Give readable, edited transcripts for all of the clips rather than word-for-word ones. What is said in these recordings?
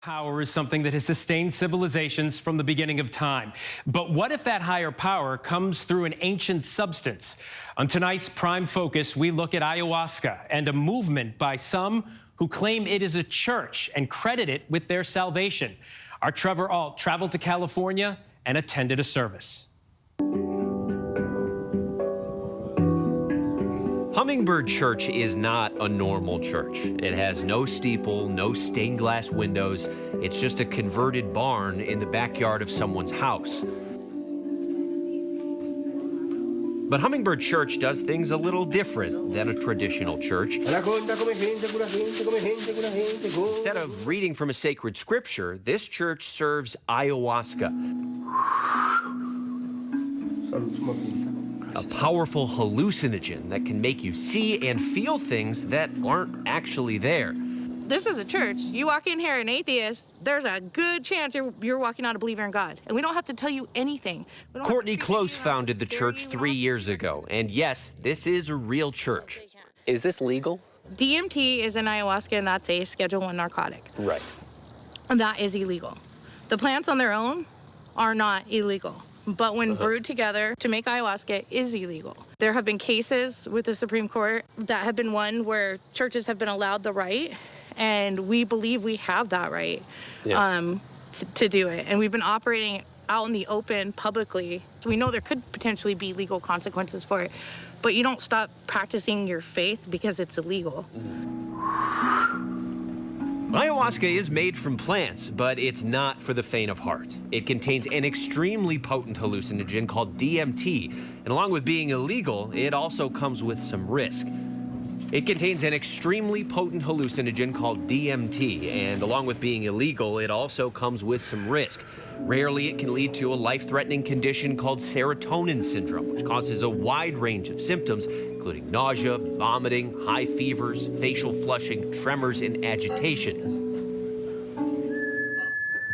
Power is something that has sustained civilizations from the beginning of time. But what if that higher power comes through an ancient substance? On tonight's Prime Focus, we look at ayahuasca and a movement by some who claim it is a church and credit it with their salvation. Our Trevor Ault traveled to California and attended a service. Hummingbird Church is not a normal church. It has no steeple, no stained glass windows. It's just a converted barn in the backyard of someone's house. But Hummingbird Church does things a little different than a traditional church. Instead of reading from a sacred scripture, this church serves ayahuasca, a powerful hallucinogen that can make you see and feel things that aren't actually there. This is a church. You walk in here an atheist, there's a good chance you're walking out a believer in God. And we don't have to tell you anything. Courtney Close founded the church 3 years ago. And yes, this is a real church. Is this legal? DMT is an ayahuasca, and that's a Schedule I narcotic. Right. And that is illegal. The plants on their own are not illegal. But when brewed together to make ayahuasca is illegal. There have been cases with the Supreme Court that have been won where churches have been allowed the right, and we believe we have that right to do it. And we've been operating out in the open publicly. We know there could potentially be legal consequences for it, but you don't stop practicing your faith because it's illegal. Ayahuasca is made from plants, but it's not for the faint of heart. It contains an extremely potent hallucinogen called DMT, and along with being illegal, it also comes with some risk. It contains an extremely potent hallucinogen called DMT, and along with being illegal, it also comes with some risk. Rarely, it can lead to a life-threatening condition called serotonin syndrome, which causes a wide range of symptoms, including nausea, vomiting, high fevers, facial flushing, tremors, and agitation.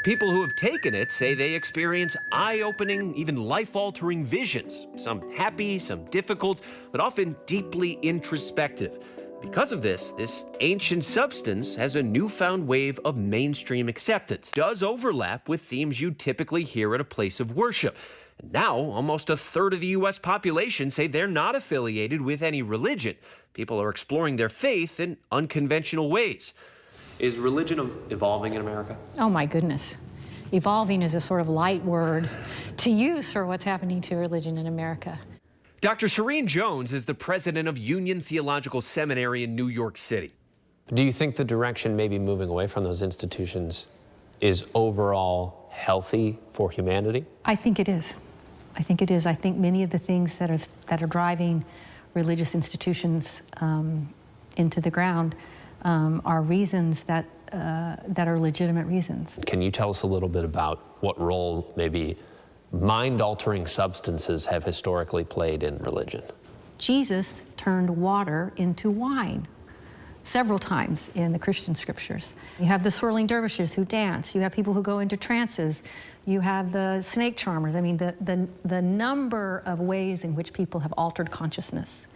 People who have taken it say they experience eye-opening, even life-altering visions, some happy, some difficult, but often deeply introspective. Because of this ancient substance has a newfound wave of mainstream acceptance. It does overlap with themes you'd typically hear at a place of worship. And now, almost a third of the U.S. population say they're not affiliated with any religion. People are exploring their faith in unconventional ways. Is religion evolving in America? Oh my goodness. Evolving is a sort of light word to use for what's happening to religion in America. Dr. Serene Jones is the president of Union Theological Seminary in New York City. Do you think the direction maybe moving away from those institutions is overall healthy for humanity? I think it is. I think it is. I think many of the things that are driving religious institutions into the ground are reasons that are legitimate reasons. Can you tell us a little bit about what role maybe mind-altering substances have historically played in religion? Jesus turned water into wine several times in the Christian scriptures. You have the swirling dervishes who dance. You have people who go into trances. You have the snake charmers. I mean, the number of ways in which people have altered consciousness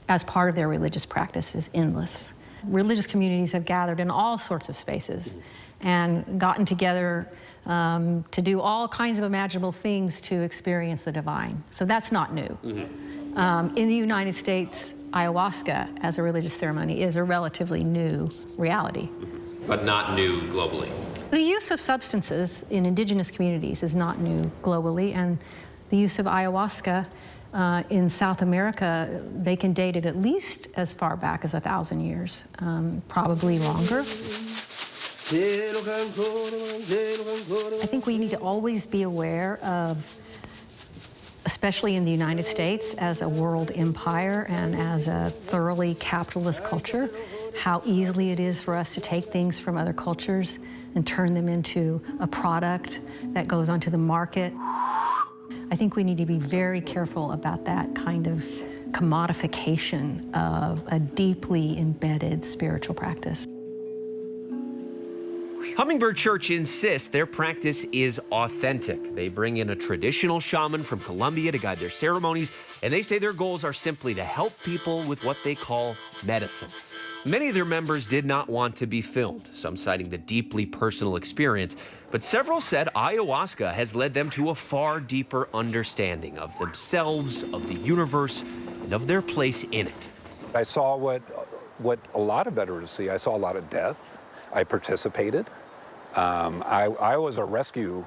as part of their religious practice is endless. Religious communities have gathered in all sorts of spaces and gotten together to do all kinds of imaginable things to experience the divine. So that's not new. In the United States, ayahuasca as a religious ceremony is a relatively new reality. But not new globally. The use of substances in indigenous communities is not new globally, and the use of ayahuasca in South America, they can date it at least as far back as 1,000 years, probably longer. I think we need to always be aware of, especially in the United States, as a world empire and as a thoroughly capitalist culture, how easily it is for us to take things from other cultures and turn them into a product that goes onto the market. I think we need to be very careful about that kind of commodification of a deeply embedded spiritual practice. Hummingbird Church insists their practice is authentic. They bring in a traditional shaman from Colombia to guide their ceremonies, and they say their goals are simply to help people with what they call medicine. Many of their members did not want to be filmed, some citing the deeply personal experience, but several said ayahuasca has led them to a far deeper understanding of themselves, of the universe, and of their place in it. I saw what a lot of veterans see. I saw a lot of death. I participated. I was a rescue,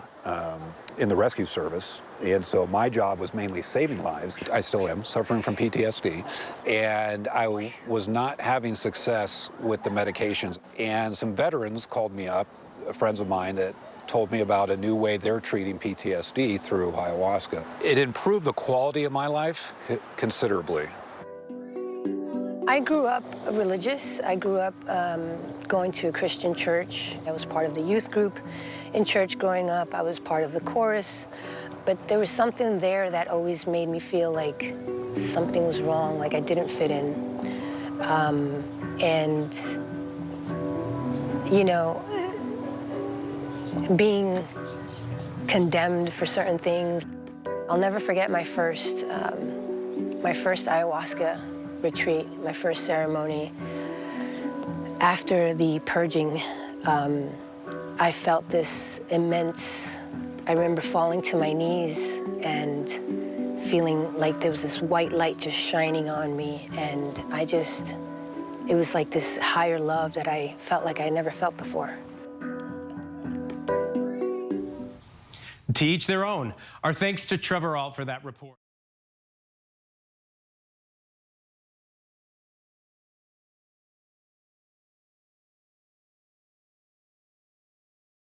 in the rescue service, and so my job was mainly saving lives. I still am, suffering from PTSD, and I was not having success with the medications. And some veterans called me up, friends of mine, that told me about a new way they're treating PTSD through ayahuasca. It improved the quality of my life considerably. I grew up religious. I grew up going to a Christian church. I was part of the youth group in church growing up. I was part of the chorus. But there was something there that always made me feel like something was wrong, like I didn't fit in. And, you know, being condemned for certain things. I'll never forget my first ayahuasca retreat, my first ceremony. After the purging, I felt this immense, I remember falling to my knees and feeling like there was this white light just shining on me. And it was like this higher love that I felt like I never felt before. To each their own. Our thanks to Trevor Alt for that report.